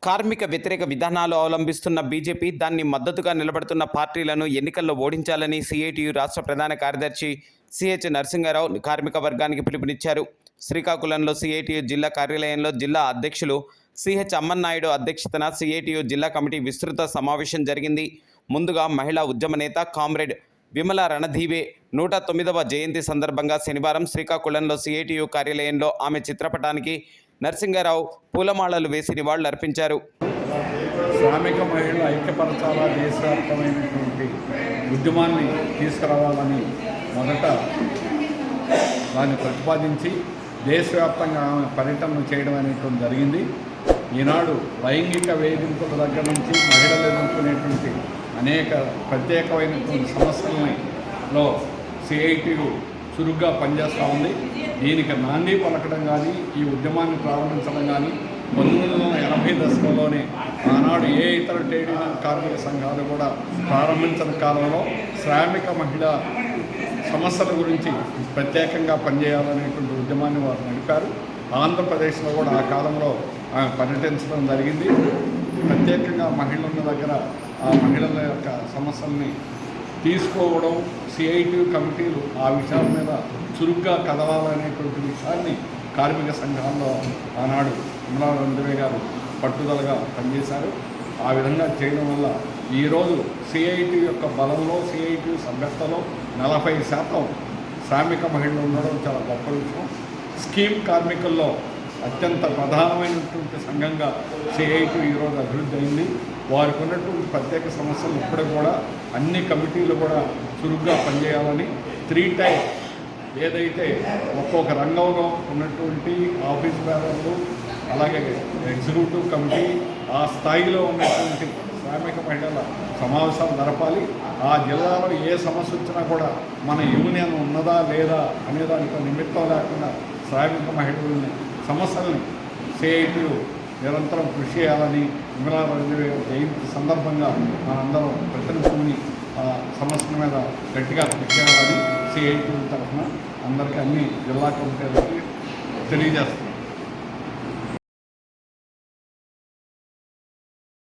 కార్మిక వ్యతిరేక విధానాలు అవలంబిస్తున్న బీజేపీ దాన్ని మద్దతుగా నిలబడుతున్న పార్టీలను ఎన్నికల్లో ఓడించాలని సిఐటియు రాష్ట్ర ప్రధాన కార్యదర్శి సిహెచ్ నరసింహారావు కార్మిక వర్గానికి పిలుపునిచ్చారు. శ్రీకాకుళంలో సిఐటియు జిల్లా కార్యాలయంలో జిల్లా అధ్యక్షులు సిహెచ్ అమ్మన్నాయుడు అధ్యక్షతన సిఐటియు జిల్లా కమిటీ విస్తృత సమావేశం జరిగింది. ముందుగా మహిళా ఉద్యమ నేత కామ్రేడ్ విమల రణధీవే 109వ జయంతి సందర్భంగా శనివారం శ్రీకాకుళంలో సిఐటియు కార్యాలయంలో ఆమె చిత్రపటానికి నరసింహారావు పూలమాలలు వేసి నివాళులర్పించారు. శ్రామిక మహిళలు ఐక్యపరచాలా, దేశవ్యాప్తమైనటువంటి ఉద్యమాన్ని తీసుకురావాలని మొదట దాన్ని ప్రతిపాదించి దేశవ్యాప్తంగా ఆమె పర్యటన చేయడం అనేటువంటి జరిగింది. ఈనాడు లైంగిక వేధింపుల దగ్గర నుంచి మహిళలు ఎదుర్కొనేటువంటి అనేక ప్రత్యేకమైనటువంటి సమస్యలలో సిఐటియు చురుగ్గా పనిచేస్తూ ఉంది. దీనికి నాంది పలకడం కానీ, ఈ ఉద్యమాన్ని ప్రారంభించడం కానీ 1980 దశకంలోనే ఆనాడు ఏ ఇతర ట్రేడ్ యూనియన్ కార్మిక సంఘాలు కూడా ప్రారంభించిన కాలంలో శ్రామిక మహిళా సమస్యల గురించి ప్రత్యేకంగా పనిచేయాలనేటువంటి ఉద్యమాన్ని వారు నడిపారు. ఆంధ్రప్రదేశ్లో కూడా ఆ కాలంలో పర్యటించడం జరిగింది. ప్రత్యేకంగా మహిళల దగ్గర ఆ మహిళల యొక్క సమస్యల్ని తీసుకోవడం, సిఐటియు కమిటీలు ఆ విషయాల మీద చురుగ్గా కదలాలనేటువంటి విషయాన్ని కార్మిక సంఘాల్లో ఆనాడు విమలా రణధీవే గారు పట్టుదలగా పనిచేశారు. ఆ విధంగా చేయడం వల్ల ఈరోజు సిఐటియు యొక్క బలంలో, సిఐటియు సభ్యత్వలో 40% శ్రామిక మహిళలు ఉండడం చాలా గొప్ప విషయం. స్కీమ్ కార్మికుల్లో అత్యంత ప్రధానమైనటువంటి సంఘంగా సిఐటియు ఈరోజు అభివృద్ధి అయింది. వారికి ఉన్నటువంటి ప్రత్యేక సమస్యలు ఇప్పటికి కూడా అన్ని కమిటీలు కూడా చురుగ్గా పనిచేయాలని 3 టైప్ ఏదైతే ఒక్కొక్క రంగంలో ఉన్నటువంటి ఆఫీస్ బేరర్లు, అలాగే ఎగ్జిక్యూటివ్ కమిటీ ఆ స్థాయిలో ఉన్నటువంటి శ్రామిక మహిళల సమావేశాలు జరపాలి. ఆ జిల్లాలో ఏ సమస్య వచ్చినా కూడా మన యూనియన్ ఉన్నదా లేదా అనే దానికి నిమిత్తం లేకుండా శ్రామిక మహిళలని సమస్యల్ని సిఐటియు నిరంతరం కృషి చేయాలని విమలా రణధీవే జయంతి సందర్భంగా మనందరం ప్రతినిధులని సమస్యల మీద గట్టిగా కృషి చేయాలని సిఐటియు తరఫున అందరికీ అన్ని జిల్లా కమిటీలకి తెలియజేస్తాం.